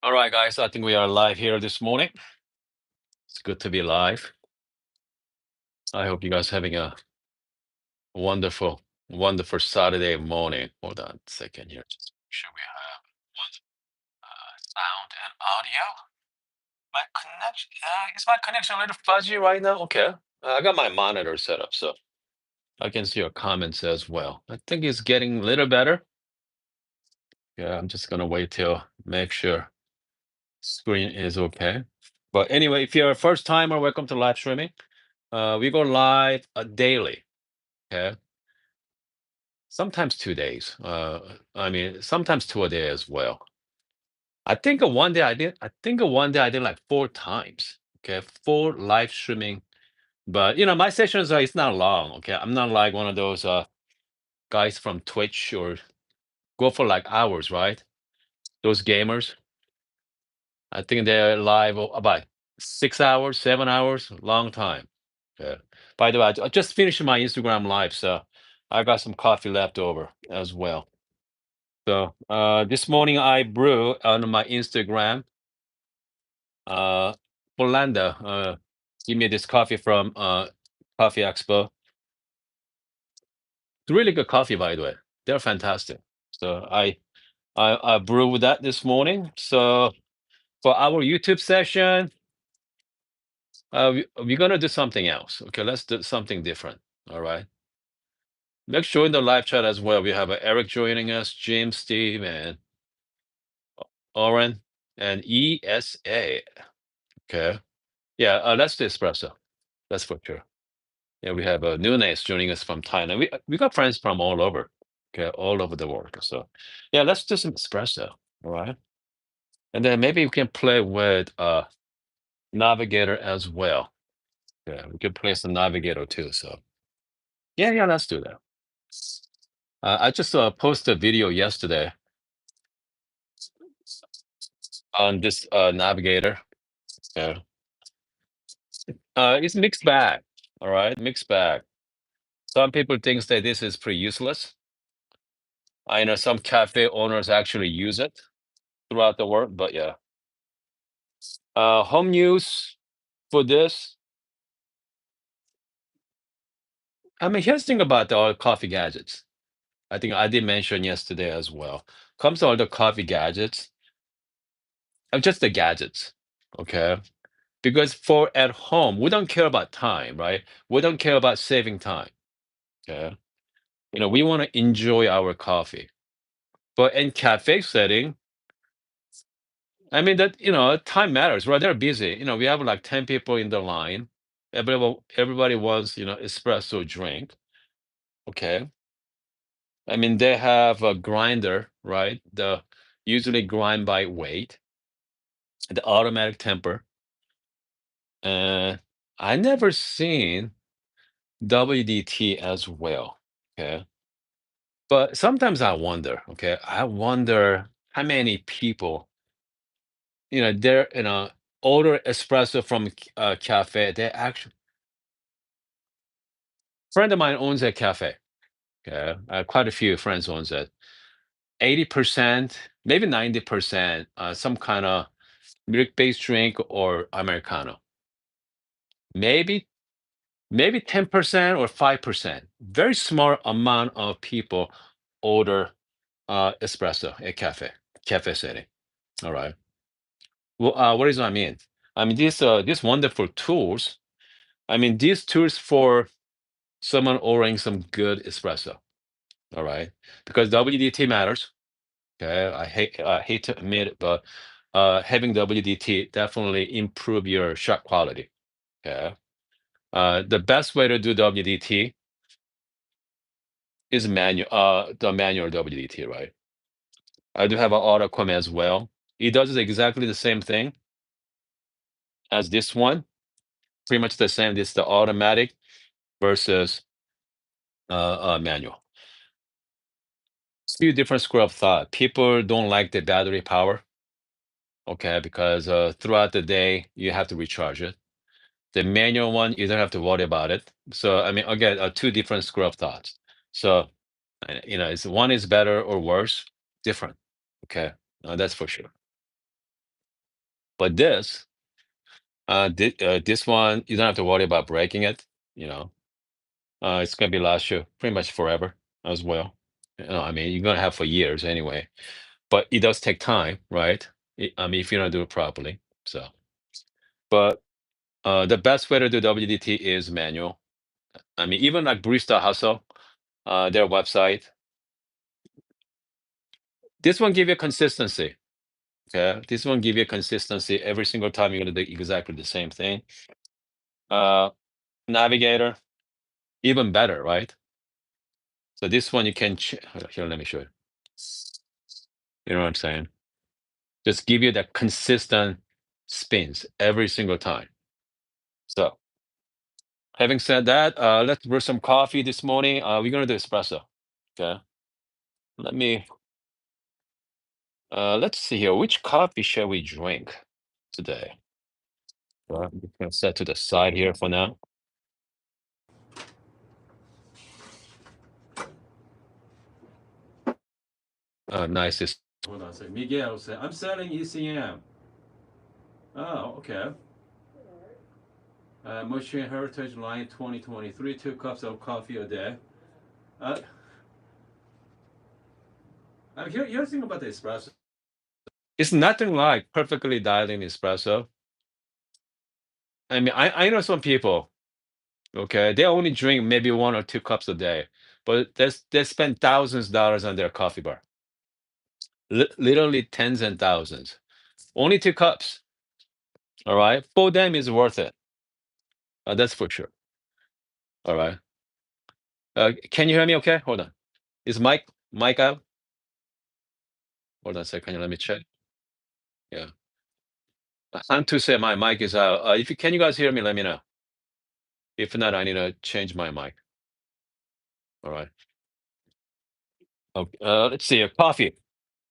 All right, guys, I think we are live here this morning. It's good to be live. I hope you guys having a wonderful, wonderful Saturday morning. Hold on a second here. Just make sure we have one sound and audio. My connection, is my connection a little fuzzy right now? Okay. I got my monitor set up, so I can see your comments as well. I think it's getting a little better. Yeah, I'm just gonna wait till make sure screen is okay. But anyway, if you're a first timer, welcome to live streaming. We go live daily. Okay, sometimes 2 days. I mean, sometimes two a day as well. I think one day I did. I think one day I did like 4 times. Okay, 4 live streaming. But my sessions are it's not long. Okay, I'm not like one of those guys from Twitch or go for like hours, right? Those gamers. I think they're live about 6 hours, 7 hours, long time. Yeah. By the way, I just finished my Instagram live, so I got some coffee left over as well. So this morning I brew on my Instagram. Uh, Orlando, give me this coffee from Coffee Expo. It's really good coffee, by the way. They're fantastic. So I brewed that this morning. So for our YouTube session, we're gonna do something else. Okay, let's do something different. All right. Make sure in the live chat as well. We have Eric joining us, Jim, Steve, and Oren, and ESA. Okay. Yeah, let's do espresso. That's for sure. Yeah, we have Nunes joining us from Thailand. We got friends from all over. Okay, all over the world. So yeah, let's do some espresso. All right. And then maybe we can play with Navigator as well. Yeah, we could play some Navigator too. So yeah, let's do that. I just posted a video yesterday on this Navigator. Yeah. It's mixed bag. All right, mixed bag. Some people think that this is pretty useless. I know some cafe owners actually use it throughout the world, but yeah. Home use for this. I mean, here's the thing about all coffee gadgets. I think I did mention yesterday as well. Comes to all the coffee gadgets, just the gadgets. Okay. Because for at home, we don't care about time, right? We don't care about saving time. Okay. We want to enjoy our coffee. But in cafe setting, I mean that time matters, right? They're busy. We have like 10 people in the line. Everybody wants espresso drink. Okay, I mean they have a grinder, right? The usually grind by weight, the automatic temper. And I never seen WDT as well. Okay, but sometimes I wonder. Okay, I wonder how many people they're order espresso from cafe. They actually friend of mine owns a cafe. Okay, quite a few friends owns it. 80%, maybe 90%, some kind of milk-based drink or Americano. Maybe 10% or 5%. Very small amount of people order espresso at cafe setting. All right. Well, what does that mean? I mean, these wonderful tools. I mean, these tools for someone ordering some good espresso. All right, because WDT matters. Okay, I hate to admit it, but having WDT definitely improve your shot quality. Okay, the best way to do WDT is manual. The manual WDT, right? I do have an auto as well. It does exactly the same thing as this one. Pretty much the same. This is the automatic versus manual. Few different school of thought. People don't like the battery power. okay, because throughout the day you have to recharge it. The manual one, you don't have to worry about it. So I mean, again, two different school of thoughts. So it's one is better or worse, different. Okay, that's for sure. But this one, you don't have to worry about breaking it. You know, it's gonna be last you pretty much forever as well. I mean, you're gonna have for years anyway. But it does take time, right? I mean, if you don't do it properly. So, but the best way to do WDT is manual. I mean, even like Barista Hustle, their website, this one give you consistency. Okay, this one give you consistency every single time you're gonna do exactly the same thing. Uh, Navigator, even better, right? So this one you can here. Let me show you. You know what I'm saying? Just give you that consistent spins every single time. So having said that, let's brew some coffee this morning. We're gonna do espresso. Okay. Let me let's see here. Which coffee shall we drink today? I'm just gonna set to the side here for now. Nice. Hold on a second. Miguel said, I'm selling ECM. Oh, okay. Motion Heritage Line 2023, 2 cups of coffee a day. Uh, here's the thing about the espresso. It's nothing like perfectly dialed in espresso. I mean, I know some people, okay, they only drink maybe 1 or 2 cups a day, but they spend thousands of dollars on their coffee bar. Literally tens and thousands. Only 2 cups. All right. For them is worth it. That's for sure. All right. Can you hear me okay? Hold on. Is mic out? Hold on a second. Let me check. Yeah. I'm to say my mic is out. If you can you guys hear me, let me know. If not, I need to change my mic. All right. Okay. Let's see. Coffee.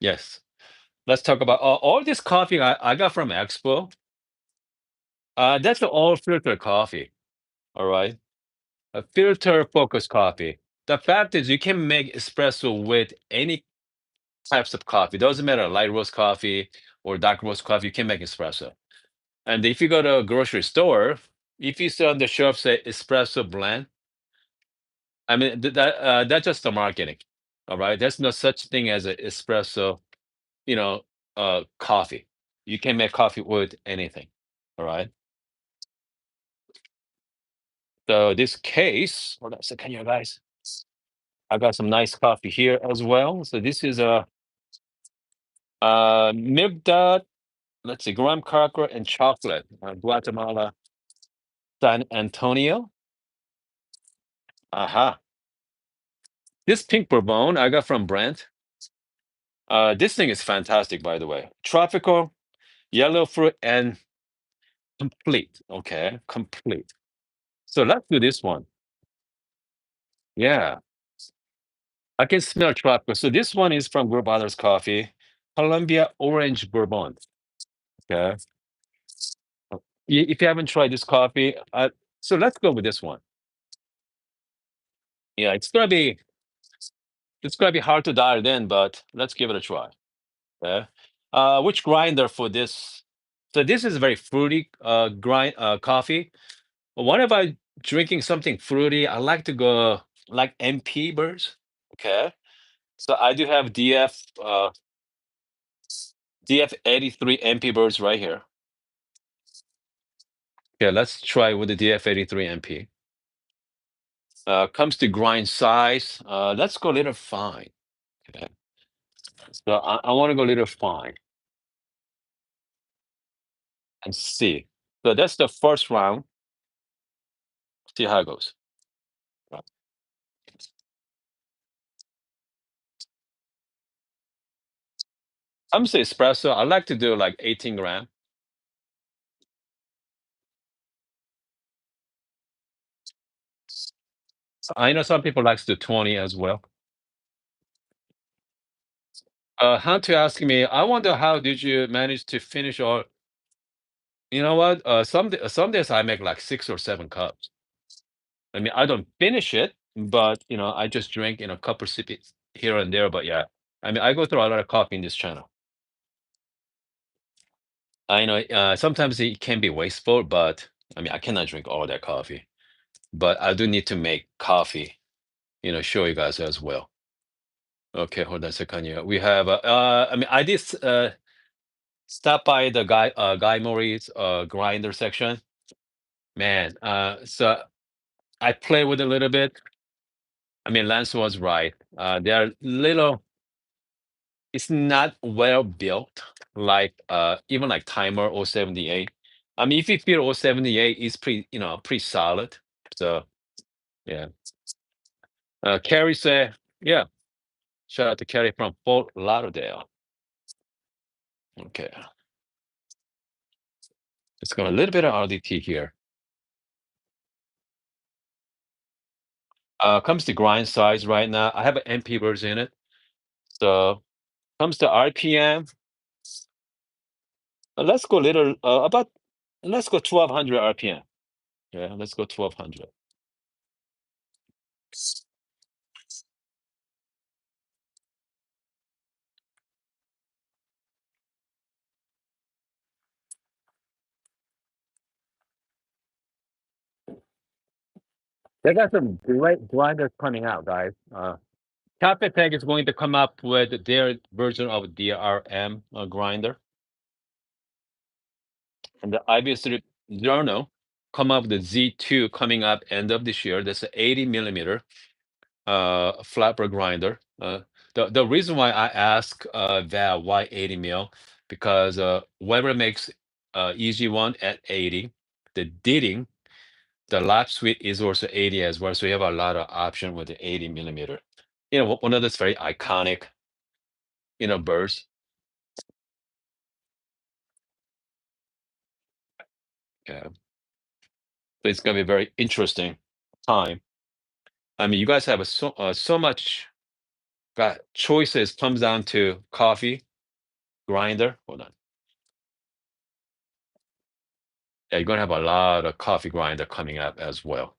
Yes. Let's talk about all this coffee I got from Expo. That's all filter coffee. All right. A filter focused coffee. The fact is you can make espresso with any types of coffee. Doesn't matter light roast coffee or dark roast coffee, you can make espresso. And if you go to a grocery store, if you see on the shelf say espresso blend, I mean that's just the marketing. All right. There's no such thing as an espresso, you know, coffee. You can make coffee with anything. All right. So this case, hold on a second here, guys. I got some nice coffee here as well. So this is a milk dot, let's see, graham cracker and chocolate, Guatemala, San Antonio. Aha. This pink bourbon I got from Brent. This thing is fantastic, by the way. Tropical, yellow fruit, and complete. Okay, complete. So let's do this one. Yeah, I can smell tropical. So this one is from Group Others Coffee, Columbia Orange Bourbon. Okay. If you haven't tried this coffee, so let's go with this one. Yeah, it's gonna be hard to dial in, but let's give it a try. Okay. Which grinder for this? So this is very fruity grind coffee. Whenever I drinking something fruity, I like to go like MP birds. Okay. So I do have DF83 MP birds right here. Okay, let's try with the DF83 MP. Comes to grind size. Let's go a little fine. Okay. So I want to go a little fine and see. So that's the first round. See how it goes. I'm say espresso. I like to do like 18 gram. I know some people likes to do 20 as well. Hunter asking me, I wonder how did you manage to finish all. You know what? Some days I make like 6 or 7 cups. I mean, I don't finish it, but I just drink a couple sips here and there. But yeah, I mean, I go through a lot of coffee in this channel. I know sometimes it can be wasteful, but I mean, I cannot drink all that coffee. But I do need to make coffee, show you guys as well. Okay, hold on a second here. We have, I mean, I did stop by the Guy Murray's grinder section. Man, so I play with a little bit. I mean, Lance was right. They're little. It's not well built, like even like Timer 078. I mean, if you feel 078 is pretty solid. So yeah. Carrie said, yeah. Shout out to Carrie from Fort Lauderdale. Okay, let's go a little bit of RDT here. Comes to grind size right now. I have an MP version in it. So comes to RPM. Let's go little about. Let's go 1200 RPM. Yeah, let's go 1200. They got some great grinders coming out, guys. Cafe Tech is going to come up with their version of DRM grinder, and the IBS Journal come up with the Z2 coming up end of this year. That's an 80 millimeter flatbread grinder. The reason why I ask Val why 80 mil, because Weber makes easy one at 80. The Ditting, the lap suite is also 80 as well. So you have a lot of option with the 80 millimeter. One of those very iconic, birds. Yeah. So it's gonna be a very interesting time. I mean, you guys have so much got choices comes down to coffee grinder. Hold on. Yeah, you're gonna have a lot of coffee grinder coming up as well.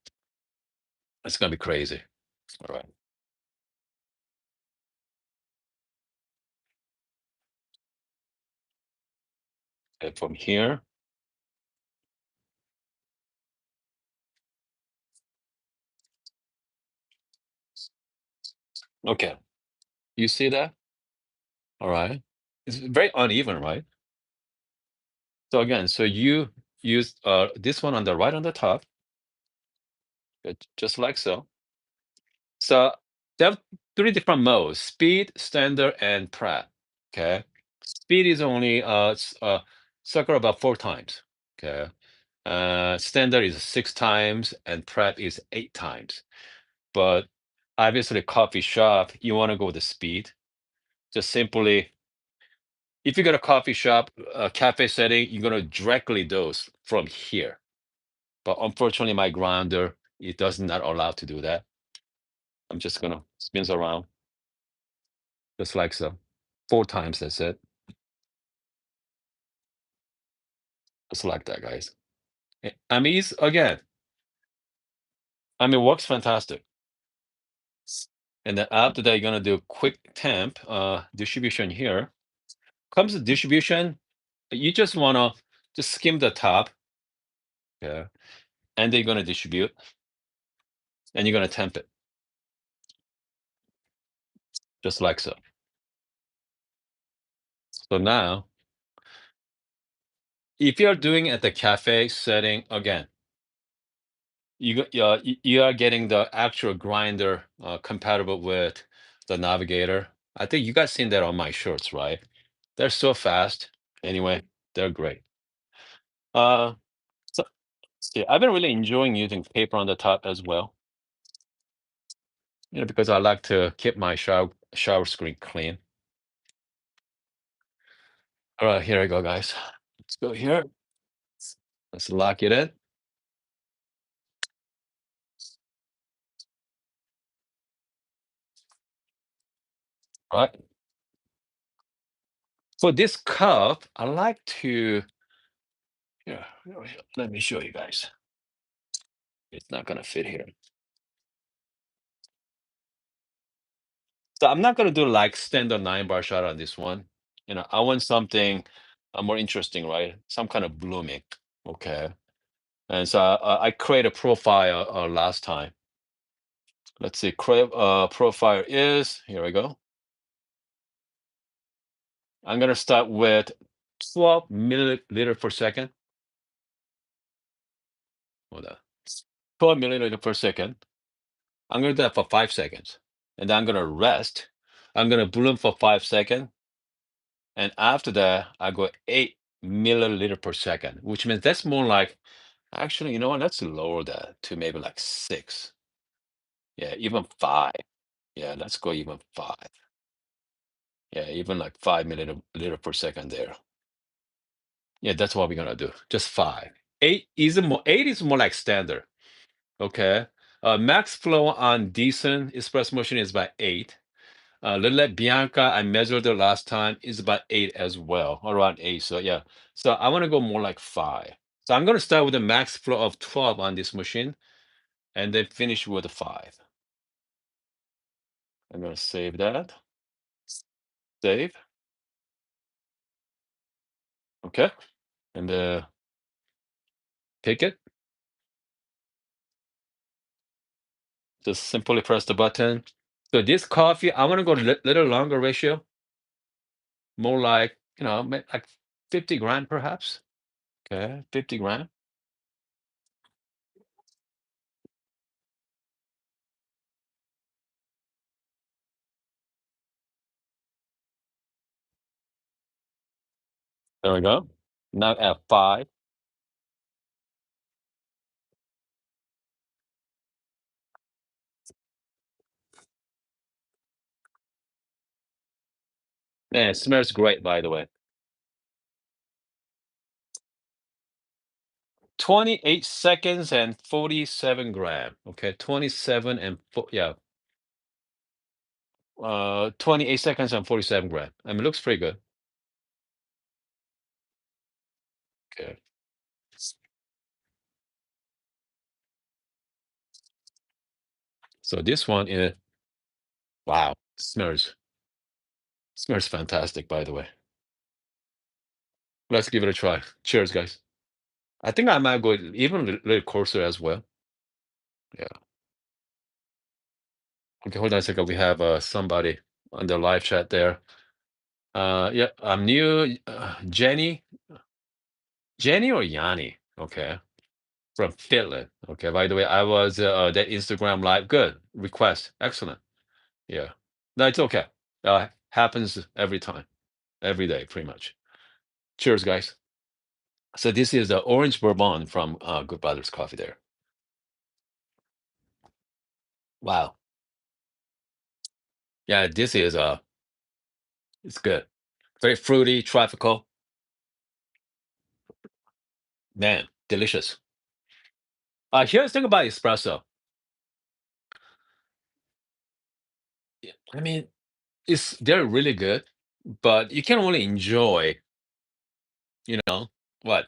It's gonna be crazy. All right. And from here, okay. You see that? All right. It's very uneven, right? So again, so you use this one on the right on the top, just like so. So there are three different modes: speed, standard, and prep. Okay. Speed is only circle about 4 times. Okay. Standard is 6 times, and prep is 8 times. But obviously, coffee shop, you want to go with the speed. Just simply, if you got a coffee shop, a cafe setting, you're gonna directly dose from here. But unfortunately, my grinder, it does not allow to do that. I'm just gonna spins around just like so. 4 times, that's it. Just like that, guys. I mean, it's again, I mean, works fantastic. And then after that, you're gonna do quick temp distribution here. Comes to distribution, you just wanna just skim the top, yeah, and then you're gonna distribute, and you're gonna temp it, just like so. So now, if you're doing at the cafe setting, again, you are getting the actual grinder compatible with the Navigator. I think you guys seen that on my shorts, right? They're so fast. Anyway, they're great. Uh, so yeah, I've been really enjoying using paper on the top as well. Because I like to keep my shower screen clean. All right, here I go, guys. Let's go here. Let's lock it in. All right. For this cup, I like to, yeah, let me show you guys. It's not gonna fit here. So I'm not gonna do like standard 9 bar shot on this one. I want something more interesting, right? Some kind of blooming. Okay. And so I create a profile last time. Let's see, create profile is, here we go. I'm gonna start with 12 milliliter per second. Hold on. 12 milliliter per second. I'm gonna do that for 5 seconds. And then I'm gonna rest. I'm gonna bloom for 5 seconds. And after that, I go 8 milliliter per second, which means that's more like, actually, you know what? Let's lower that to maybe like 6. Yeah, even 5. Yeah, let's go even 5. Yeah, even like 5 milliliter per second there. Yeah, that's what we're gonna do. Just 5. 8 is more like standard. Okay. Max flow on decent espresso machine is about 8. Lillet Bianca, I measured it last time, is about 8 as well, around 8. So yeah. So I want to go more like 5. So I'm gonna start with a max flow of 12 on this machine and then finish with a 5. I'm gonna save that. Save. Okay. And pick it. Just simply press the button. So this coffee, I want to go little longer ratio, more like, like 50 gram perhaps. Okay, 50 gram. There we go. Now at 5. Man, it smells great, by the way. 28 seconds and 47 gram. Okay, 27 and yeah, 28 seconds and 47 gram. I mean, it looks pretty good. Okay. So this one is, wow, smells fantastic, by the way. Let's give it a try. Cheers, guys. I think I might go even a little coarser as well. Yeah. Okay, hold on a second. We have somebody on the live chat there. Yeah, I'm new. Jenny or Yanni? Okay, from Finland. Okay, by the way, I was that Instagram live. Good request. Excellent. Yeah. No, it's okay. Happens every time, every day, pretty much. Cheers, guys. So this is the orange bourbon from Good Brothers Coffee there. Wow. Yeah, this is it's good. Very fruity, tropical. Man, delicious. Here's the thing about espresso. I mean, they're really good, but you can only enjoy, you know, what,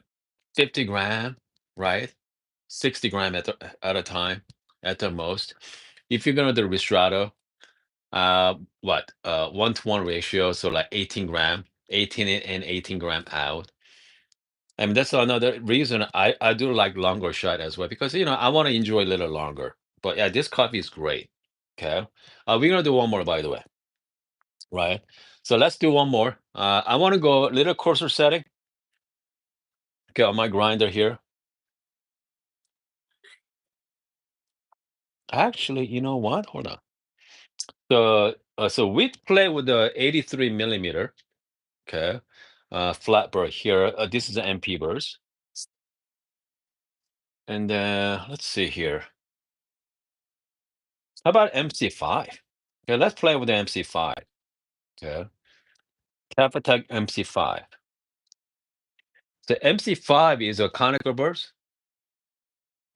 50 gram, right? 60 gram at a time at the most. If you're gonna do Ristretto, what, 1-to-1 ratio, so like 18 gram, 18 in and 18 gram out. I mean, that's another reason I do like longer shot as well because I want to enjoy a little longer. But yeah, this coffee is great. Okay, we're gonna do one more, by the way, right? So let's do one more. I want to go a little coarser setting. Okay, on my grinder here. Actually, you know what? Hold on. So we play with the 83 millimeter. Okay, flat burr here. This is an MP burst, and let's see here. How about MC5? Okay, let's play with the MC5. Okay, Cavatech MC5. The MC5 is a conical burst,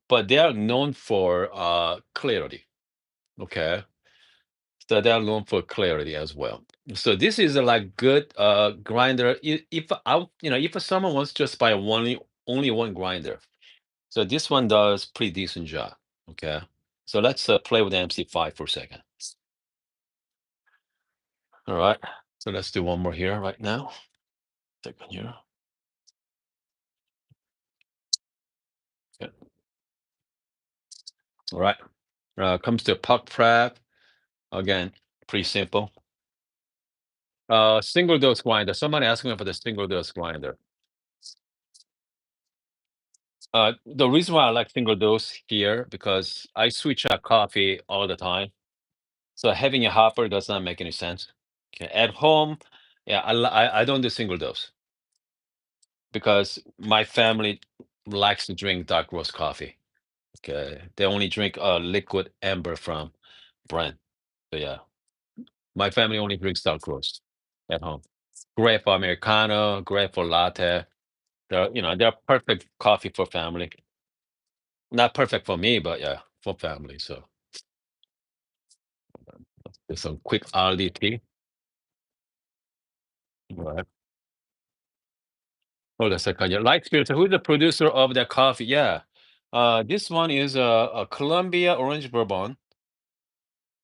but they are known for clarity. Okay, So there are room for clarity as well. So this is a like good grinder. If I, if someone wants just buy only one grinder, so this one does pretty decent job. Okay. So let's play with the MC5 for a second. All right. So let's do one more here right now. Second here. Yeah. All right. Comes to puck prep. Again, pretty simple. Single dose grinder. Somebody asked me for the single dose grinder. The reason why I like single dose here because I switch out coffee all the time. So having a hopper does not make any sense. Okay. At home, yeah, I don't do single dose because my family likes to drink dark roast coffee. Okay. They only drink liquid amber from brand. So yeah, my family only drinks dark roast at home. Great for Americano, great for latte. They're perfect coffee for family. Not perfect for me, but yeah, for family. So there's some quick RDT. Right. Hold a second. Yeah, Light Spirit. So who's the producer of that coffee? Yeah. This one is a Columbia Orange Bourbon.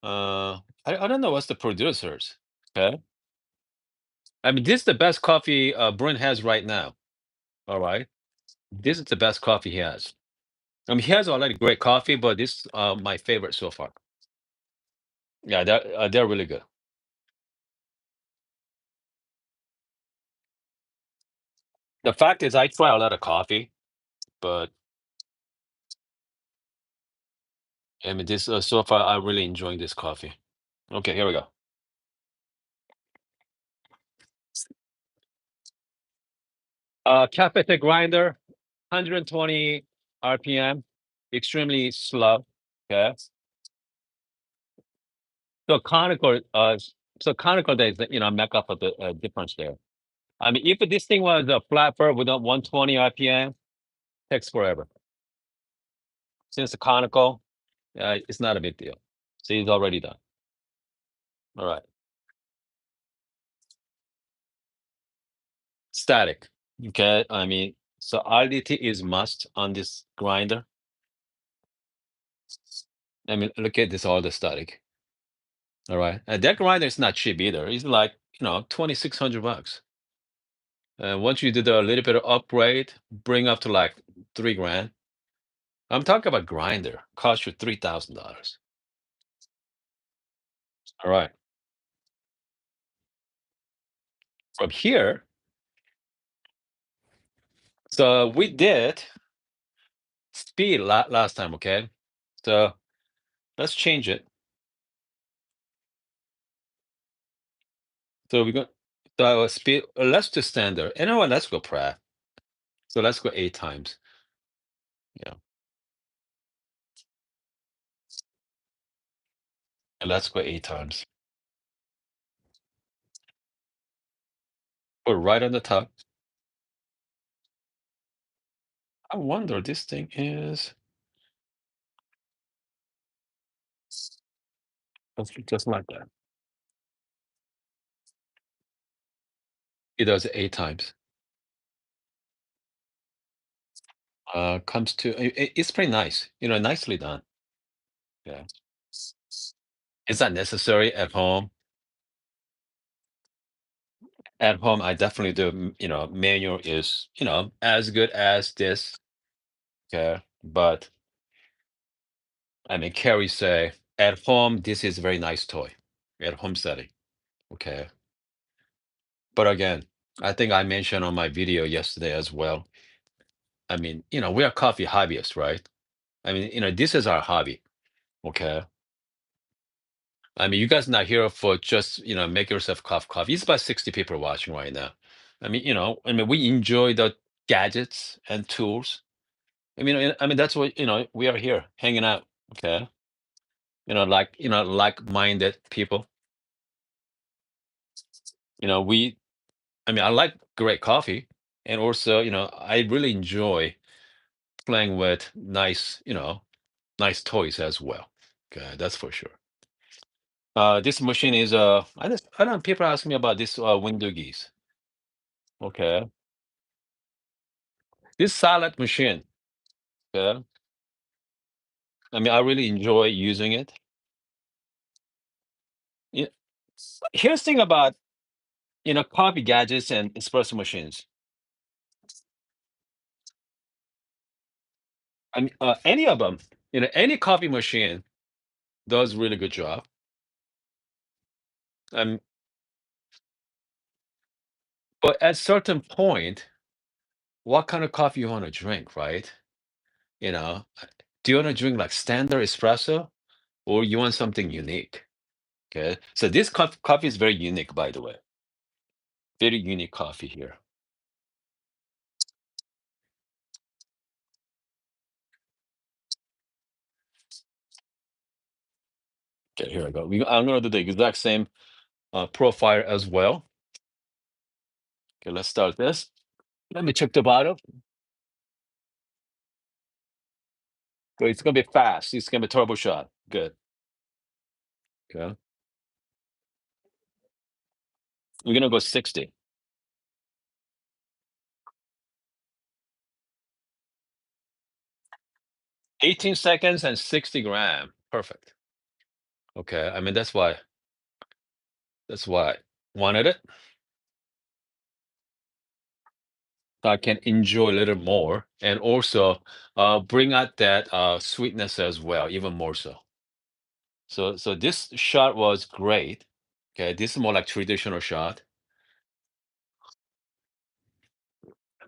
I don't know what's the producers. Okay. I mean, this is the best coffee Brent has right now. All right. This is the best coffee he has. I mean, he has a lot of great coffee, but this my favorite so far. Yeah, they're really good. The fact is, I try a lot of coffee, but I mean, this so far I'm really enjoying this coffee. Okay, here we go. Cafe grinder, 120 RPM, extremely slow. Okay, so conical days, make up for the difference there. I mean, if this thing was a flatbed with a 120 RPM, takes forever. Since the conical, it's not a big deal. See, it's already done. All right, static. Okay, I mean, so RDT is must on this grinder. I mean, look at this, all the static. All right, and that grinder is not cheap either. It's like 2,600 bucks. Once you do the little bit of upgrade, bring up to like 3 grand. I'm talking about grinder, cost you $3,000. All right, from here, so we did speed last time, okay? So let's change it. So we're going so speed. Let's do standard. You know what? Let's go prep. So let's go 8 times. Yeah, and let's go 8 times. Put right on the top. I wonder this thing is just like that. It does it 8 times. Comes to it's pretty nice. Nicely done. Yeah. Is that necessary at home? At home, I definitely do. Manual is as good as this. Okay, but I mean, Carrie say at home this is a very nice toy. At home setting. Okay, but again, I think I mentioned on my video yesterday as well. I mean, we are coffee hobbyists, right? I mean, this is our hobby. Okay. I mean, you guys not here for just, make yourself coffee. It's about 60 people watching right now. I mean, we enjoy the gadgets and tools. I mean, that's what, we are here hanging out. Okay. Like-minded people. We, I mean, I like great coffee. And also, I really enjoy playing with nice toys as well. Okay. That's for sure. This machine is I don't know, people ask me about this Windougees. Okay. This salad machine. Okay. I mean, I really enjoy using it. Yeah. Here's the thing about, coffee gadgets and espresso machines. I mean, any of them, any coffee machine does really good job. Um, but at certain point, what kind of coffee you want to drink, right? You know, do you want to drink like standard espresso or you want something unique? Okay. So this coffee is very unique, by the way. Very unique coffee here. Okay, here I go. I'm going to do the exact same profile as well. Okay, let's start this. Let me check the bottle. So it's going to be fast. It's going to be turbo shot. Good. Okay. We're going to go 60. 18 seconds and 60 gram. Perfect. Okay. I mean, that's why I wanted it. So I can enjoy a little more and also bring out that sweetness as well, even more so. So this shot was great. Okay, this is more like traditional shot,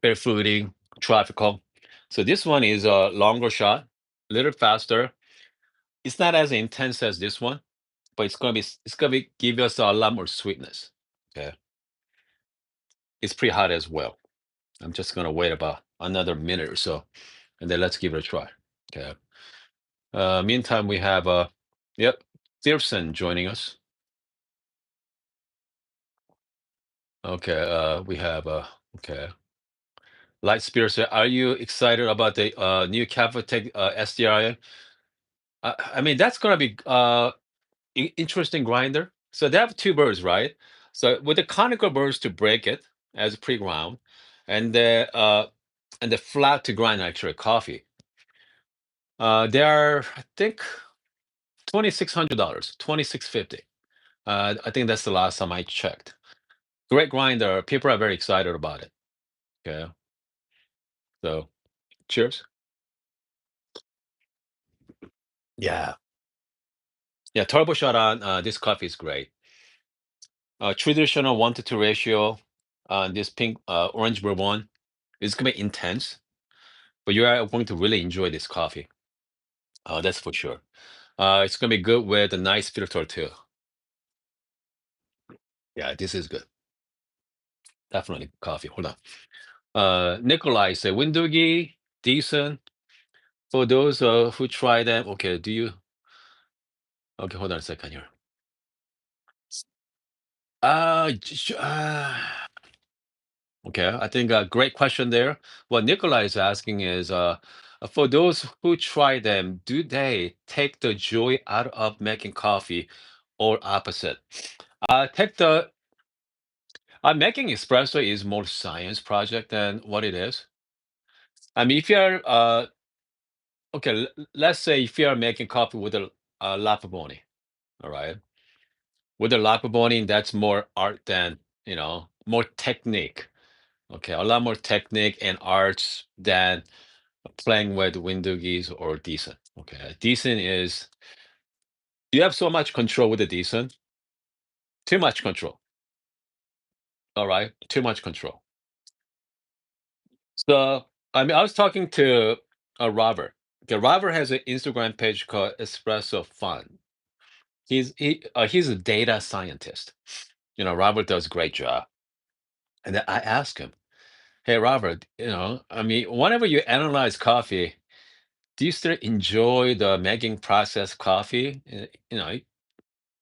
very fruity, tropical. So this one is a longer shot, a little faster. It's not as intense as this one, but it's gonna be give us a lot more sweetness. Okay, it's pretty hot as well. I'm just gonna wait about another minute or so, and then let's give it a try. Okay. Meantime, we have yep, Pearson joining us. Okay, we have okay. Light Spears, are you excited about the new Cavotec SDRI? I mean, that's gonna be interesting grinder. So they have two burrs, right? So with the conical burrs to break it as pre-ground, and the flat to grind actually coffee. They are, I think, $2,600, 2,650. I think that's the last time I checked. Great grinder. People are very excited about it. Okay, so cheers. Yeah, yeah. Turbo shot on this coffee is great. Traditional 1 to 2 ratio. This pink orange bourbon is gonna be intense, but you are going to really enjoy this coffee. That's for sure. It's gonna be good with a nice filter too. Yeah, this is good. Definitely coffee. Hold on. Nikolai said Wendougee, decent. For those who try them, okay, do you? Okay, hold on a second here. Okay, I think a great question there. What Nikolai is asking is, for those who try them, do they take the joy out of making coffee or opposite? Take the making espresso is more science project than what it is. I mean, if you're okay, let's say if you're making coffee with a lapaboni, all right, with a lapaboni, that's more art than more technique. Okay, a lot more technique and arts than playing with Windowgees or decent. Okay, decent is you have so much control with the decent, too much control. All right, too much control. So I mean, I was talking to Robert. Okay, Robert has an Instagram page called Espresso Fun. He's a data scientist. Robert does a great job. And then I asked him, "Hey, Robert, I mean, whenever you analyze coffee, do you still enjoy the making process coffee?"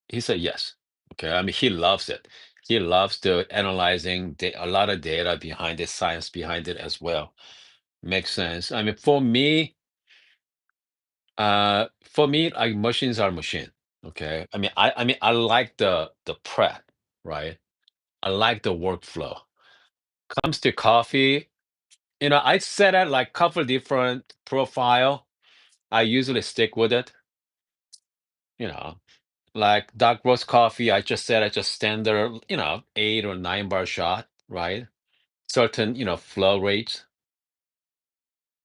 He said yes. Okay, I mean, he loves it. He loves the analyzing a lot of data behind it, science behind it as well. Makes sense. I mean, for me, like machines are machine. Okay. I mean, I like the prep, right? I like the workflow. Comes to coffee, I set out like couple different profile. I usually stick with it, you know. Like dark roast coffee, I just said I just standard, 8 or 9 bar shot, right? Certain, flow rates.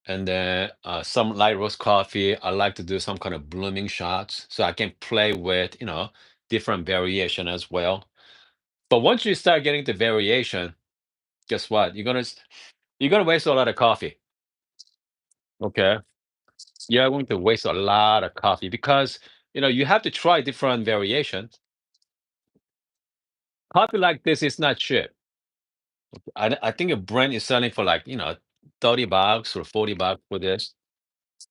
And then some light roast coffee, I like to do some kind of blooming shots so I can play with, different variation as well. But once you start getting the variation, guess what? You're gonna waste a lot of coffee. Okay. You're going to waste a lot of coffee because you have to try different variations. Coffee like this is not cheap. I think a brand is selling for like, $30 or $40 for this.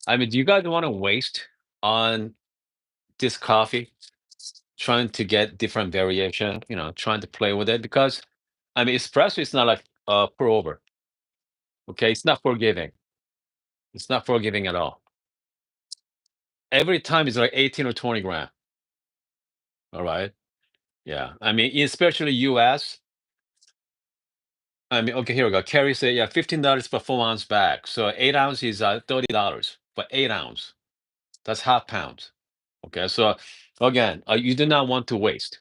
I mean, do you guys want to waste on this coffee trying to get different variation, trying to play with it? Because I mean, espresso is not like pour over. Okay, it's not forgiving. It's not forgiving at all. Every time it's like 18 or 20 gram. All right. Yeah. I mean, especially US. I mean, okay, here we go. Carrie said, yeah, $15 for 4 ounce bag. So 8 ounce is $30 for 8 ounce. That's half pound. Okay, so again, you do not want to waste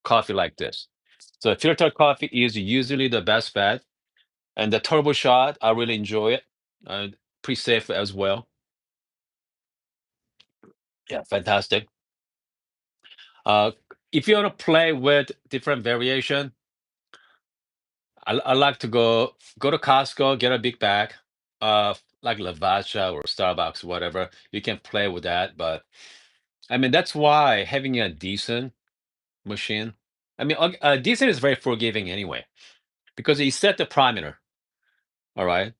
coffee like this. So filtered coffee is usually the best bet, and the turbo shot, I really enjoy it. Uh, Pretty safe as well. Yeah, fantastic. Uh, if you want to play with different variation, I like to go to Costco, get a big bag, like Lavacha or Starbucks, whatever. You can play with that, but I mean that's why having a decent machine. I mean, decent is very forgiving anyway because you set the parameter, all right,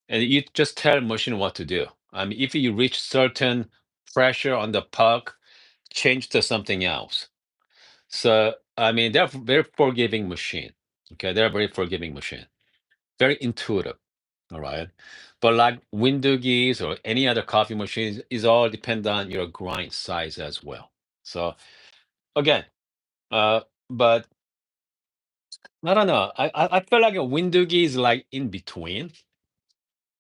and you just tell machine what to do. I mean, if you reach certain pressure on the puck, change to something else. So I mean, they're very forgiving machine. Okay, they're a very forgiving machine, very intuitive. All right. But like Windougees or any other coffee machines is all depend on your grind size as well. So again, uh, but I don't know. I feel like a Windougie is like in between.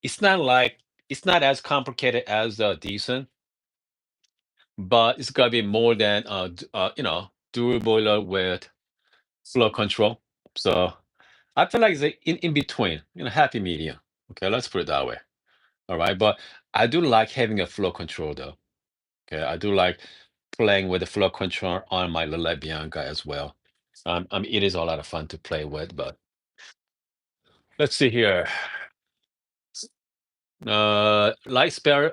It's not as complicated as decent, but it's gotta be more than dual boiler with flow control. So I feel like it's a in between, happy medium. Okay, let's put it that way. All right, but I do like having a flow control though. Okay, I do like playing with the flow control on my Lele Bianca as well. I mean, it is a lot of fun to play with, but let's see here. Light Spire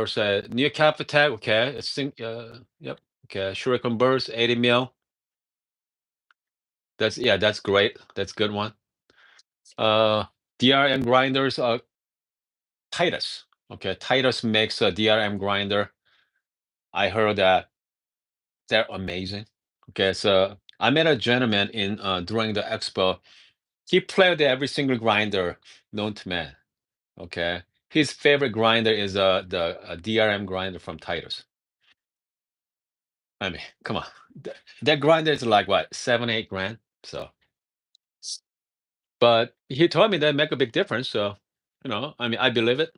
said near cap attack. Okay, I think. Yep. Okay, Shuriken burst 80 mil. That's great. That's good one. Uh, DRM grinders. Titus. Okay, Titus makes a DRM grinder. I heard that they're amazing. Okay, so I met a gentleman in during the expo. He played every single grinder known to man. Okay, his favorite grinder is the DRM grinder from Titus. I mean, come on, that grinder is like what 7, 8 grand. So, but he told me that make a big difference. So, I mean, I believe it.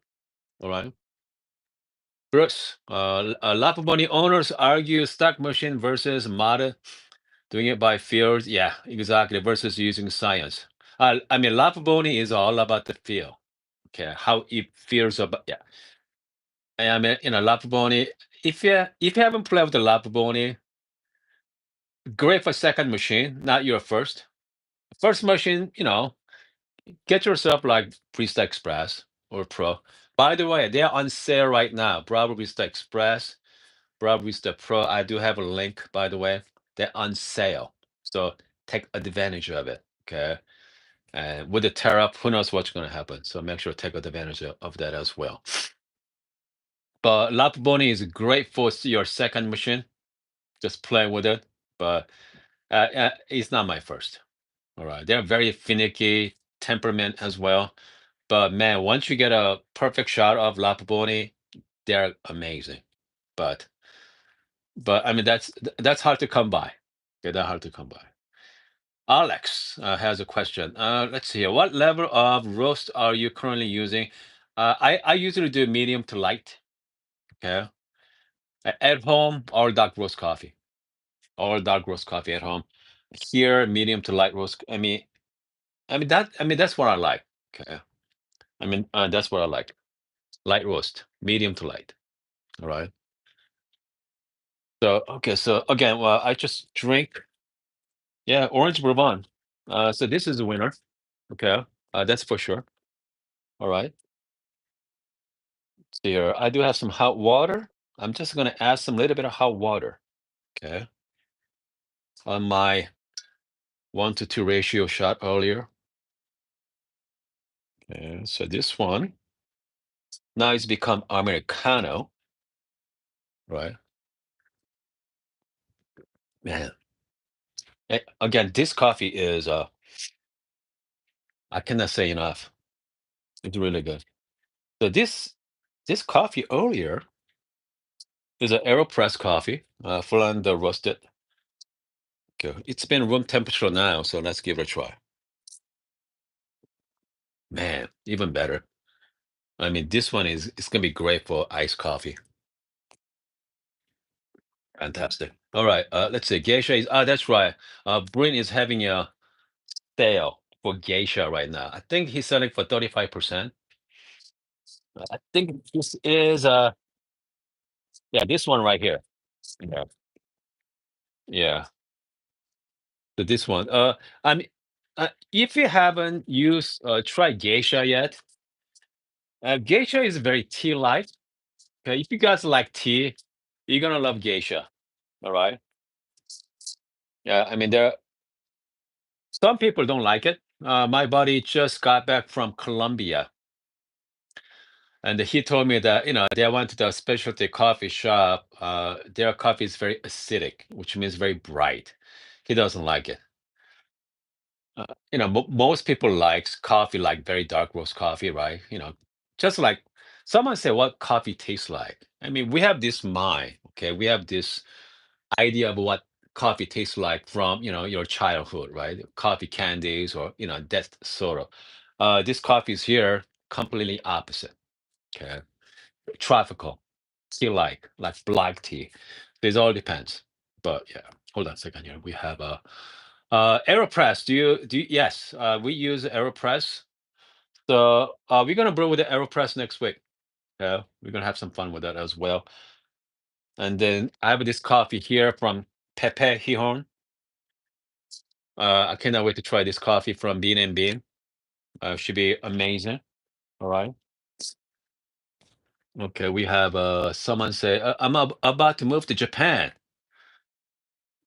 All right. Bruce, Lapa Bunny owners argue stock machine versus mod doing it by fears. Yeah, exactly. Versus using science. I mean, Lapa Bunny is all about the feel. Okay, how it feels about. Yeah, I mean, Lapa Bunny. If you haven't played with the Lapa Bunny, great for second machine, not your first. First machine, get yourself like Freestyle Express or Pro. By the way, they're on sale right now. Bravo Freestyle Express, Bravo Freestyle Pro. I do have a link, by the way. They're on sale. So take advantage of it. Okay. And with the tariff, who knows what's going to happen. So make sure to take advantage of that as well. But Lapboni is great for your second machine. Just play with it. But it's not my first. All right. They're very finicky temperament as well. But man, once you get a perfect shot of Lapboni, they're amazing. But but I mean that's hard to come by. Okay, that's hard to come by. Alex has a question. Let's see here. What level of roast are you currently using? I usually do medium to light. Okay, at home, all dark roast coffee. All dark roast coffee at home. Here, medium to light roast. I mean that's what I like. Okay, that's what I like. Light roast, medium to light. All right. So okay, so again, well, I just drink. Yeah, orange bourbon. So this is a winner. Okay, that's for sure. All right. So here, I do have some hot water. I'm just gonna add some little bit of hot water. Okay, on my 1 to 2 ratio shot earlier. Okay, so this one now it's become Americano, right? Man, again, this coffee is I cannot say enough. It's really good. So this coffee earlier is an AeroPress coffee, Finland roasted. Okay, it's been room temperature now, so let's give it a try. Man, even better. I mean, this one is it's gonna be great for iced coffee. Fantastic. All right, let's see. Geisha is that's right. Bryn is having a sale for Geisha right now. I think he's selling for 35%. I think this is yeah, this one right here. Yeah. Yeah. So this one. I mean if you haven't used tried Geisha yet, Geisha is very tea-like. Okay, if you guys like tea, you're gonna love Geisha. All right. Yeah, I mean there some people don't like it. My buddy just got back from Colombia, and he told me that they went to the specialty coffee shop. Their coffee is very acidic, which means very bright. He doesn't like it. Most people likes coffee like very dark roast coffee, right? Just like someone said, what coffee tastes like. I mean, we have this mind, okay? We have this idea of what coffee tastes like from your childhood, right? Coffee candies or that sort of. This coffee is here completely opposite. Okay, tropical, tea like black tea. This all depends. But yeah, hold on a second here. We have a Aeropress. Do you? Yes, we use Aeropress. So we're gonna brew with the Aeropress next week. Yeah, we're gonna have some fun with that as well. And then I have this coffee here from Pepe Hihon. I cannot wait to try this coffee from Bean and Bean. Should be amazing. All right. Okay, we have someone say, I'm about to move to Japan.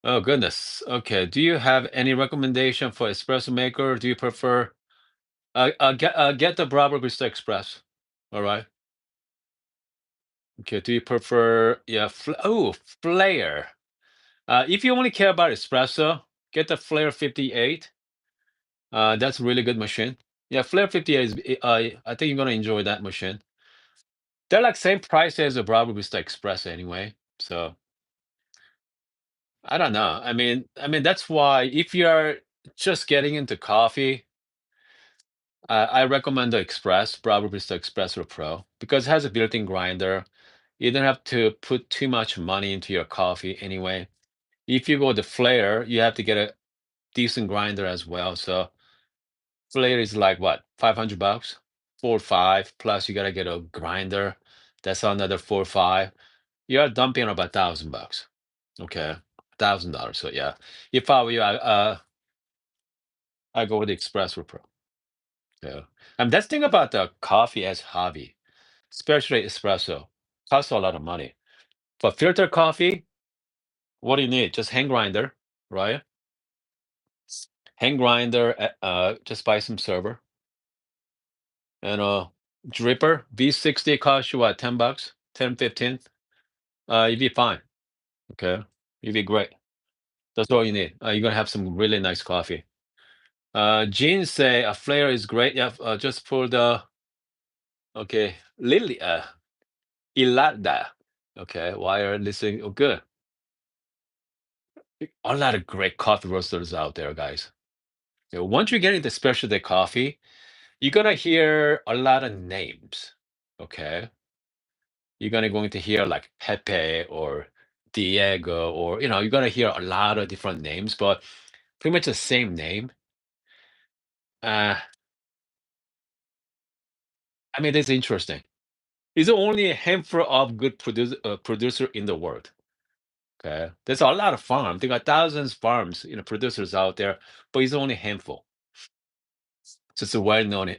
Oh goodness. Okay. Do you have any recommendation for espresso maker? Do you prefer get the Bravo Barista Express? All right. Okay. Do you prefer Flair? If you only care about espresso, get the Flair 58. That's a really good machine. Yeah, Flair 58 is I think you're gonna enjoy that machine. They're like same price as a Bravo Barista Express anyway. So I don't know. I mean that's why if you're just getting into coffee, I recommend the Express, Bravo Barista Espresso Pro, because it has a built-in grinder. You don't have to put too much money into your coffee anyway. If you go the Flair, you have to get a decent grinder as well. So Flair is like what, $500, 4 or 5, plus you gotta get a grinder. That's another 4 or 5. You're dumping about $1,000. Okay, $1,000. So yeah, if I were you, I go with the Espresso Pro. Yeah, and that's the thing about the coffee as hobby, especially espresso, costs a lot of money. For filter coffee, what do you need? Just hand grinder, right? Hand grinder, just buy some server and dripper V60 costs you what, $10, 10, 15. You'd be fine. Okay, you'd be great. That's all you need. You're gonna have some really nice coffee. Jean say a flair is great. Yeah, just for the okay, Lily, Ilada. Okay, why are listening? Oh, good. A lot of great coffee roasters out there, guys. Once you get into specialty coffee, you're gonna hear a lot of names. Okay, you're gonna going to hear like Pepe or Diego, or you're gonna hear a lot of different names, but pretty much the same name. Uh, I mean, that's interesting. There's only a handful of good producer in the world. Okay, there's a lot of farms. There are thousands farms, producers out there, but it's only a handful. So it's a well-known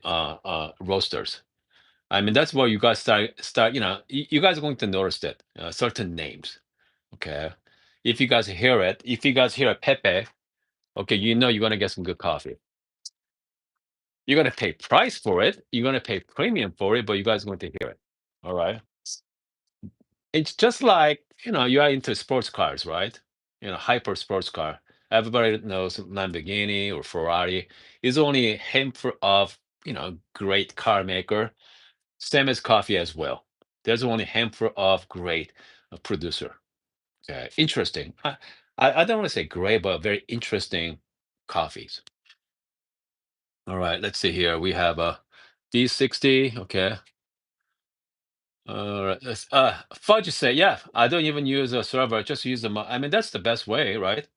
roasters. I mean, that's where you guys start. You guys are going to notice that certain names. Okay, if you guys hear a Pepe, okay, you're gonna get some good coffee. You're gonna pay price for it. You're gonna pay premium for it, but you guys are going to hear it. All right. It's just like, you are into sports cars, right? Hyper sports car. Everybody knows Lamborghini or Ferrari. Is only a handful of, great car maker. Same as coffee as well. There's only a handful of great producer. Okay, interesting. I don't want to say great, but very interesting coffees. All right, let's see here. We have a D60. Okay. All right. Fudge say, yeah, I don't even use a server. Just use the mug. I mean, that's the best way, right?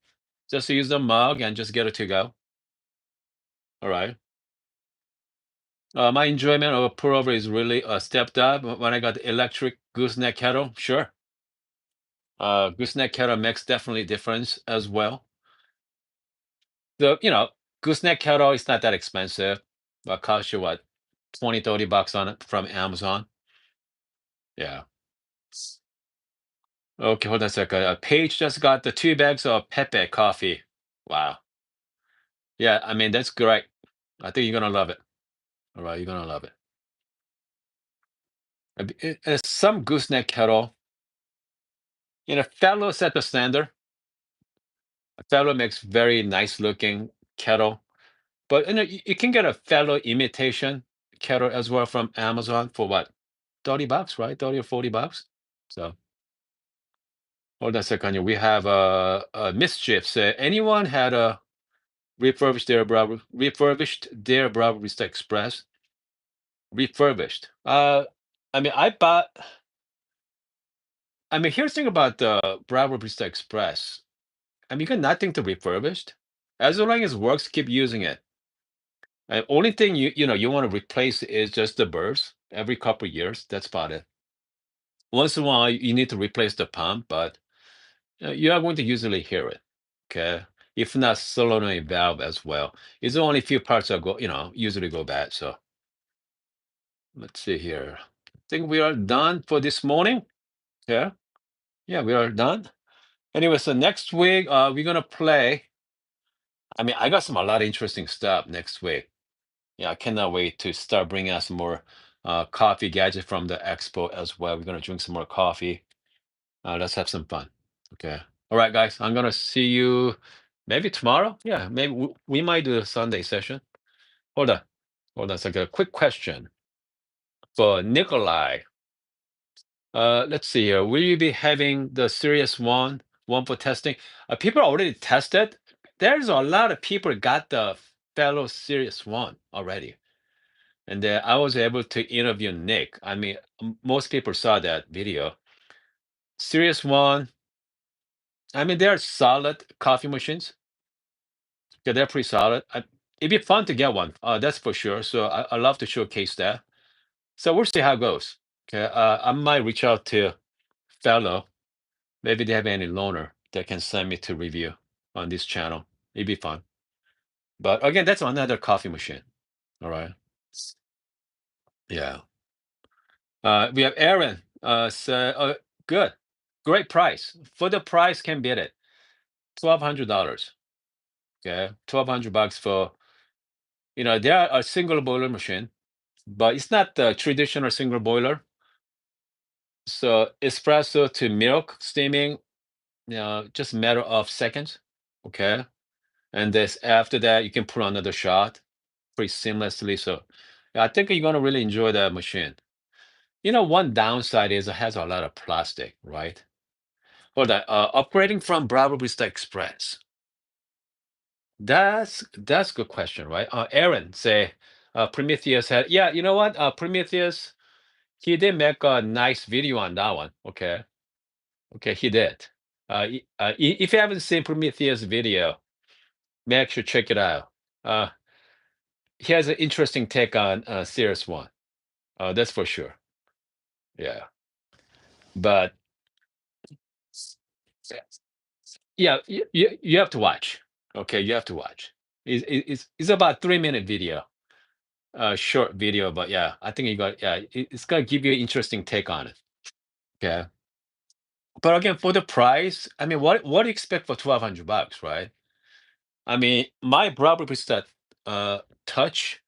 Just use the mug and just get it to go. All right. My enjoyment of a pour over is really stepped up when I got the electric gooseneck kettle. Sure. Gooseneck kettle makes definitely difference as well. The, gooseneck kettle is not that expensive. Cost you what, 20, $30 on it from Amazon. Yeah. Okay, hold on a second. Paige just got the 2 bags of Pepe coffee. Wow. Yeah, I mean, that's great. I think you're gonna love it. All right, you're gonna love it. Some gooseneck kettle, Fellow set the standard. Fellow makes very nice looking kettle, but you can get a Fellow imitation kettle as well from Amazon for what, $30, right? 30 or $40. So hold on a second here. We have a mischief. Say anyone had a refurbished their Bravo Vista Express refurbished. I mean, here's the thing about the Bravo Vista Express. I mean, you got nothing to refurbished. As long as it works, keep using it. And only thing you want to replace is just the bulbs every couple of years. That's about it. Once in a while, you need to replace the pump, but you are going to usually hear it. Okay, if not solenoid valve as well. It's only a few parts that go, usually go bad. So let's see here. I think we are done for this morning. Yeah, yeah, we are done. Anyway, so next week we're gonna play. I mean, I got a lot of interesting stuff next week. Yeah, I cannot wait to start bringing us more coffee gadget from the expo as well. We're gonna drink some more coffee. Let's have some fun. Okay. All right, guys. I'm gonna see you maybe tomorrow. Yeah, maybe we might do a Sunday session. Hold on, hold on a second. A quick question for Nikolai. Let's see here. Will you be having the Series one for testing? People already tested. There's a lot of people got the fellow Series One already, and I was able to interview Nick. I mean, most people saw that video. Series One. I mean, they're solid coffee machines. Yeah, they're pretty solid. It'd be fun to get one. That's for sure. So I love to showcase that. So we'll see how it goes. Okay. I might reach out to fellow. Maybe they have any loaner that can send me to review on this channel. It'd be fun. But again, that's another coffee machine. All right. Yeah. We have Aaron. Good. Great price. For the price, can beat it. $1,200. Okay. $1,200 for, they are a single boiler machine, but it's not the traditional single boiler. So espresso to milk steaming, just a matter of seconds. Okay. And this after that, you can put on another shot pretty seamlessly. So yeah, I think you're gonna really enjoy that machine. One downside is it has a lot of plastic, right? Hold on. Upgrading from Bravo Vista Express. That's a good question, right? Aaron say, Prometheus had, yeah, you know what? Prometheus, he did make a nice video on that one. Okay. Okay, he did. If you haven't seen Prometheus video, make sure check it out. Uh, he has an interesting take on Series One. That's for sure. Yeah, but yeah, you have to watch. Okay, you have to watch. It's about 3 minute video, short video, but yeah, I think you got yeah, it's gonna give you an interesting take on it. Okay, but again, for the price, I mean, what do you expect for $1,200, right? I mean, my Bravo Vista Touch,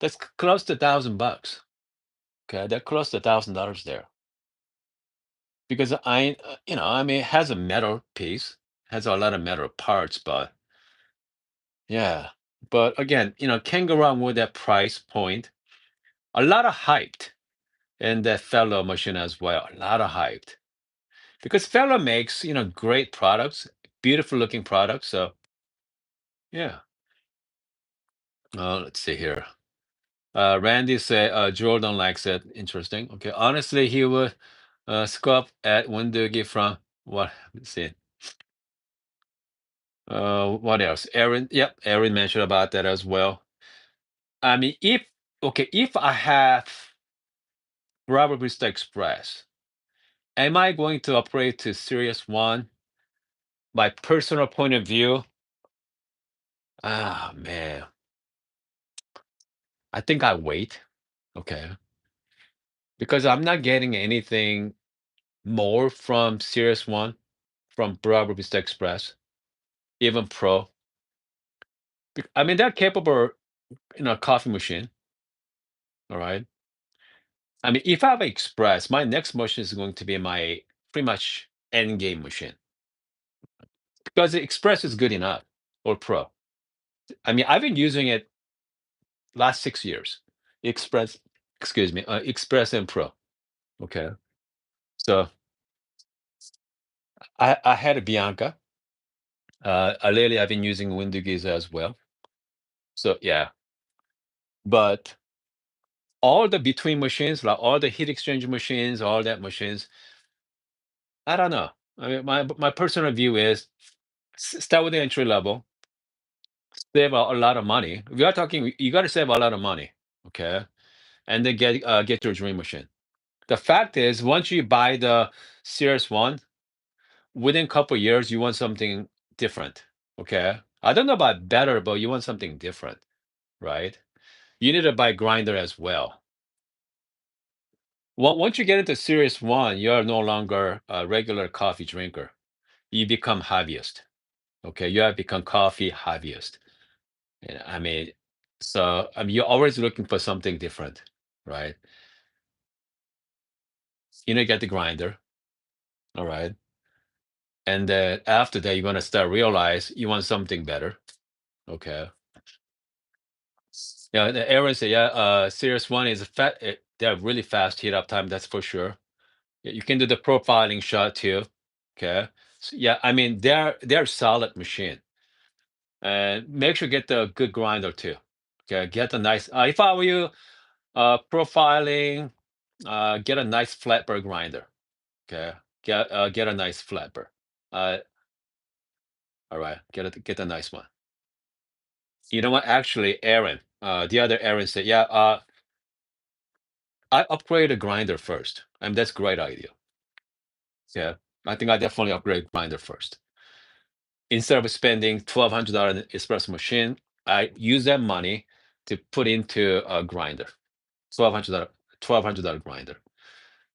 that's close to $1,000. Okay, that close to $1,000 there because I mean, it has a metal piece, has a lot of metal parts, but yeah. But again, can't go wrong with that price point. A lot of hyped in that fellow machine as well. A lot of hyped because fellow makes great products, beautiful looking products. So yeah. Let's see here. Randy said Jordan likes it. Interesting. Okay. Honestly, he would scope at Wendougee from what? Let's see. What else? Aaron. Yep. Aaron mentioned about that as well. I mean, if I have Bravo Vista Express, am I going to upgrade to Series One? My personal point of view, ah man, I think I wait. Okay, because I'm not getting anything more from Series One, from Bravo Vista Express, even Pro. I mean, they're capable, coffee machine. All right. I mean, if I have Express, my next machine is going to be my pretty much end game machine because the Express is good enough or Pro. I mean, I've been using it last 6 years. Express, excuse me, Express and Pro. Okay. So I had a Bianca. Lately, I've been using Wendougee as well. So yeah, but all the between machines, like all the heat exchange machines, all that machines, I don't know. I mean, my personal view is start with the entry level, save a lot of money. We are talking, you got to save a lot of money, okay, and then get your dream machine. The fact is, once you buy the Series One, within a couple years, you want something different, okay. I don't know about better, but you want something different, right? You need to buy grinder as well. Once you get into Series One, you are no longer a regular coffee drinker. You become hobbyist. Okay, you have become coffee hobbyist. I mean, so you're always looking for something different, right? Get the grinder, all right, and then after that, you're gonna start realize you want something better. Okay. Yeah, the Aaron said, yeah, Series One is they're really fast heat up time, that's for sure. Yeah, you can do the profiling shot too. Okay. So, yeah, I mean they're solid machine. And make sure get the good grinder too. Okay, get a nice if I were you, profiling, get a nice flatbed grinder. Okay. Get a nice flatbed. Uh all right, get a nice one. You know what? Actually, Aaron, the other Aaron said, yeah, I upgrade a grinder first. And that's great idea. Yeah. I think I definitely upgrade grinder first. Instead of spending $1,200 on espresso machine, I use that money to put into a grinder, $1,200 grinder.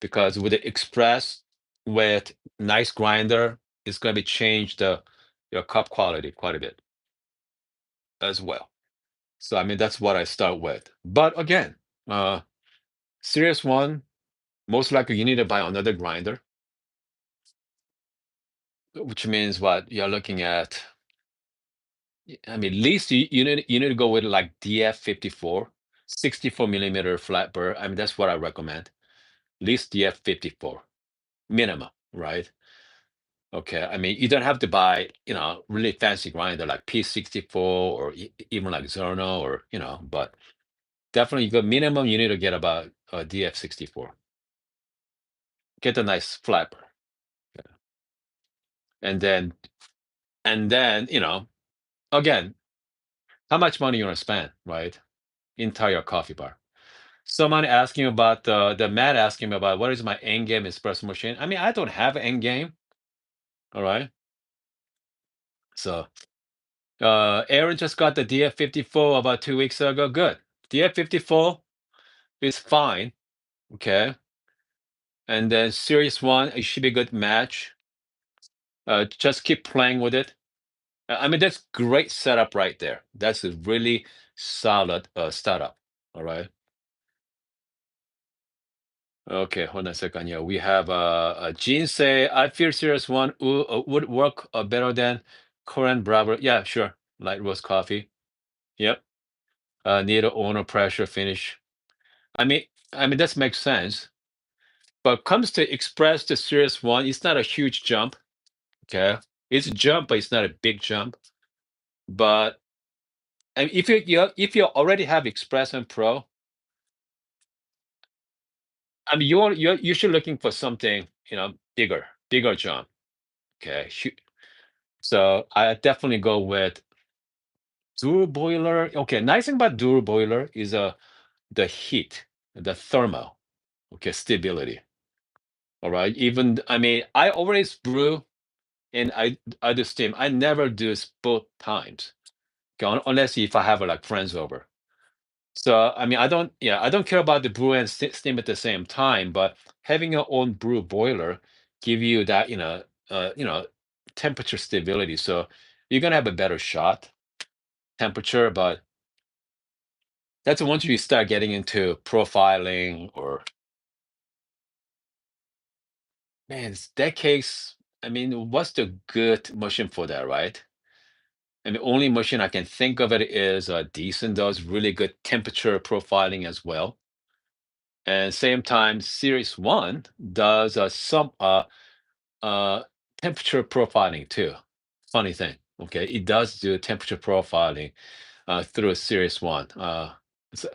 Because with the express, with nice grinder, it's going to be change your cup quality quite a bit as well. So I mean that's what I start with. But again, uh, Series One, most likely you need to buy another grinder, which means what you're looking at. I mean, at least you need to go with like DF54, 64 millimeter flat burr. I mean, that's what I recommend. At least DF54 minimum, right? Okay, I mean, you don't have to buy, really fancy grinder like P64 or even like Zerno or, but definitely the minimum you need to get about DF64. Get a nice flapper. Yeah. And then, again, how much money you want to spend, right? Entire coffee bar. Someone asking about the Matt asking me about what is my end game espresso machine. I mean, I don't have an end game. All right. So Aaron just got the DF54 about 2 weeks ago. Good. DF54 is fine. Okay. And then Series 1, it should be a good match. Just keep playing with it. I mean, that's great setup right there. That's a really solid startup. All right. Okay, hold on a second. Yeah, we have Gene say, I feel Series 1 would work better than current Bravo. Yeah, sure. Light roast coffee. Yep. Need a owner pressure finish. I mean, that makes sense. But comes to Express to Series 1, it's not a huge jump. Okay. It's a jump, but it's not a big jump. But and if you already have Express and Pro, I mean you're usually looking for something, bigger jump. Okay. So I definitely go with dual boiler. Okay, nice thing about dual boiler is the heat, the thermal, okay, stability. All right. Even I mean, I always brew and I do steam. I never do both times. Okay, unless if I have like friends over. So I mean, I don't care about the brew and steam at the same time, but having your own brew boiler give you that, temperature stability. So you're gonna have a better shot temperature, but that's once you start getting into profiling or man, it's decades. I mean, what's the good machine for that, right? And the only machine I can think of it is decent, does really good temperature profiling as well. And same time, Series One does some uh, temperature profiling too. Funny thing, okay? It does do temperature profiling through Series One.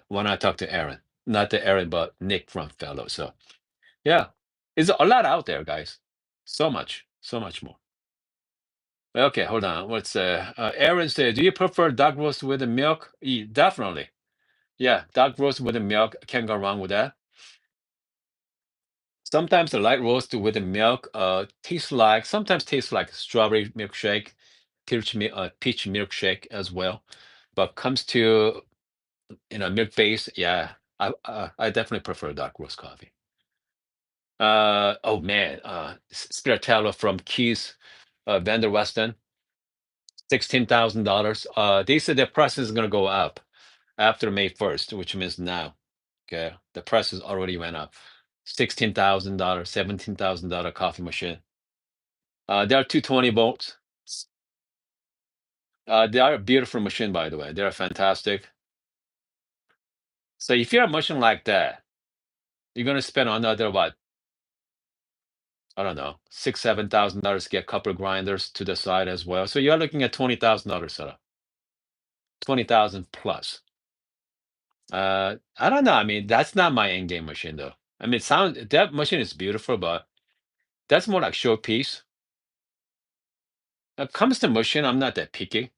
When I talked to Aaron, not to Aaron, but Nick from Fellow. So yeah, it's a lot out there, guys. So much more. Okay, hold on. What's Aaron said? Do you prefer dark roast with the milk? Definitely. Yeah, dark roast with the milk. Can't go wrong with that. Sometimes the light roast with the milk sometimes tastes like strawberry milkshake, peach milkshake as well. But comes to milk base, yeah, I definitely prefer dark roast coffee. Oh man, Spiritello from Keys, Vander Weston, $16,000. They said the price is going to go up after May 1st, which means now. Okay, the prices already went up. $16,000, $17,000 coffee machine. They are 220 volts. They are a beautiful machine, by the way. They are fantastic. So if you're a machine like that, you're going to spend another what? I don't know, $6,000, $7,000 to get a couple of grinders to the side as well. So you're looking at $20,000 setup, 20,000 plus. I don't know. I mean, that's not my end game machine though. I mean, that machine is beautiful, but that's more like showpiece. When it comes to machine, I'm not that picky.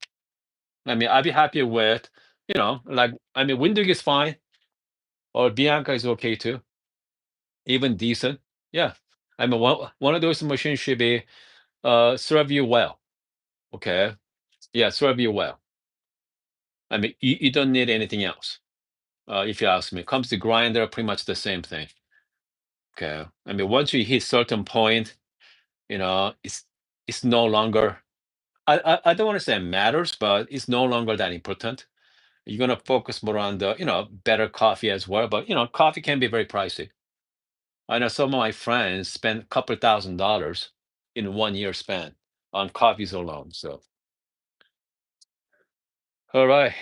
I mean, I'd be happy with, like I mean, Wendougee is fine, or Bianca is okay too, even decent. Yeah, I mean, one of those machines should be serve you well. Okay, yeah, serve you well. I mean, you don't need anything else. If you ask me, comes to grinder, pretty much the same thing. Okay, I mean, once you hit certain point, it's no longer. I don't want to say it matters, but it's no longer that important. You're gonna focus more on the better coffee as well. But coffee can be very pricey. I know some of my friends spend a couple $1,000s in 1 year span on coffees alone. So all right.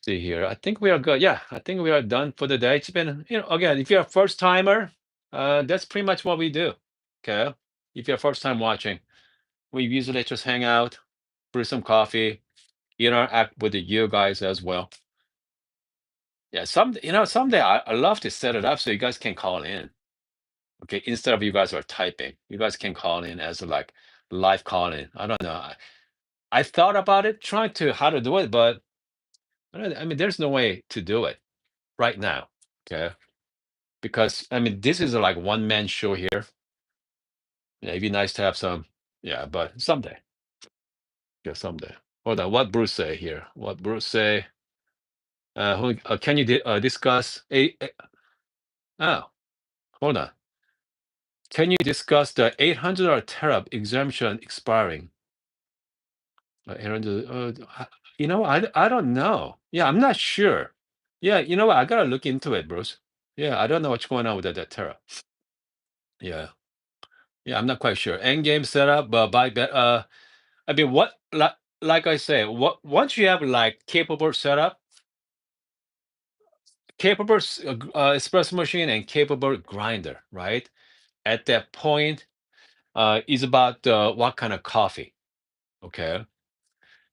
See here. I think we are good. Yeah, I think we are done for the day. It's been, again, if you're a first timer, that's pretty much what we do. Okay. If you're first time watching. we usually just hang out, brew some coffee, interact with you guys as well. Yeah, someday I love to set it up so you guys can call in. Okay, instead of you guys are typing, you guys can call in as like live call in. I don't know. I thought about it, trying to how to do it, but I mean, there's no way to do it right now. Okay, because I mean, this is like one man show here. Yeah, it'd be nice to have some. Yeah, but someday. Yeah, someday. Hold on. What Bruce say here? What Bruce say? Can you discuss oh, hold on. Can you discuss the 800 or terabyte exemption expiring? 800, I don't know. Yeah, I'm not sure. Yeah, you know what? I gotta look into it, Bruce. Yeah, I don't know what's going on with that Terra. Yeah, yeah, I'm not quite sure. End game setup, but by bet. I mean, like I say, what once you have like capable setup, capable espresso machine and capable grinder, right? At that point, is about what kind of coffee, okay?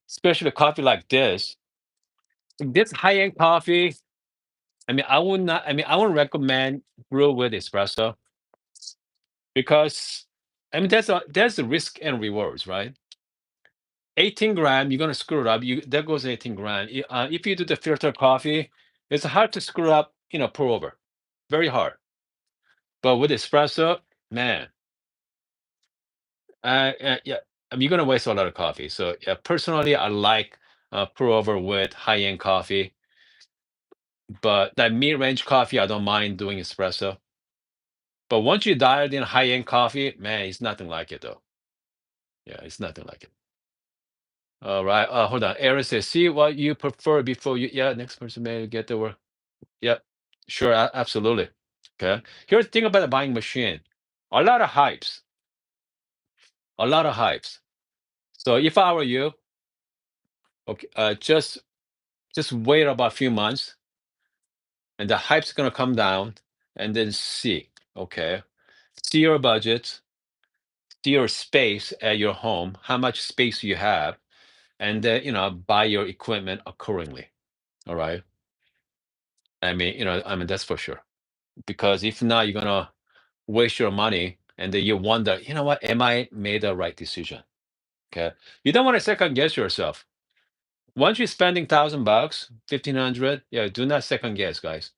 Especially coffee like this. This high-end coffee, I mean, I would not. I mean, I would recommend brew with espresso because, I mean, there's the risk and rewards, right? 18 gram, you're gonna screw it up. There goes 18 gram. If you do the filter coffee, it's hard to screw up. Pour over, very hard. But with espresso, man, yeah, I mean, you're gonna waste a lot of coffee. So yeah, personally, I like pour over with high-end coffee, but that mid-range coffee, I don't mind doing espresso. But once you dial in high-end coffee, man, it's nothing like it though. Yeah, it's nothing like it. All right. Hold on. Eric says, see what you prefer before you. Yeah, next person may get the work. Yep. Sure. Absolutely. Okay. Here's the thing about the buying machine. A lot of hypes. A lot of hypes. So if I were you, okay, just wait about a few months, and the hype's gonna come down, and then see. Okay. See your budget, see your space at your home, how much space you have, and then buy your equipment accordingly. All right. I mean that's for sure. Because if not, you're gonna waste your money, and then you wonder, what, am I made the right decision? Okay. You don't want to second guess yourself. Once you're spending $1,000, 1,500, yeah, do not second guess, guys.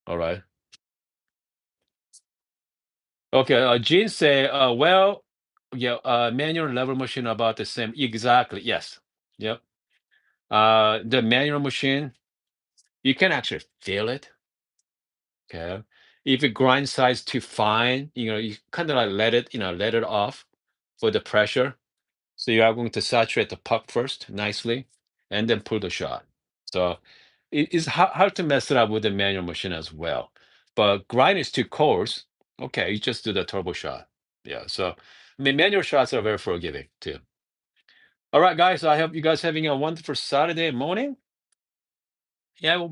All right. Okay. Gene say, well, yeah, manual level machine about the same. Exactly. Yes. Yep. The manual machine, you can actually feel it. Okay. If it grind size too fine, you kind of like let it off for the pressure. So you are going to saturate the puck first nicely, and then pull the shot. So it's hard to mess it up with the manual machine as well. But grind is too coarse. Okay, you just do the turbo shot. Yeah. So I mean, manual shots are very forgiving too. All right, guys. I hope you guys having a wonderful Saturday morning. Yeah,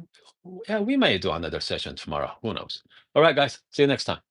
yeah, we may do another session tomorrow. Who knows? All right, guys. See you next time.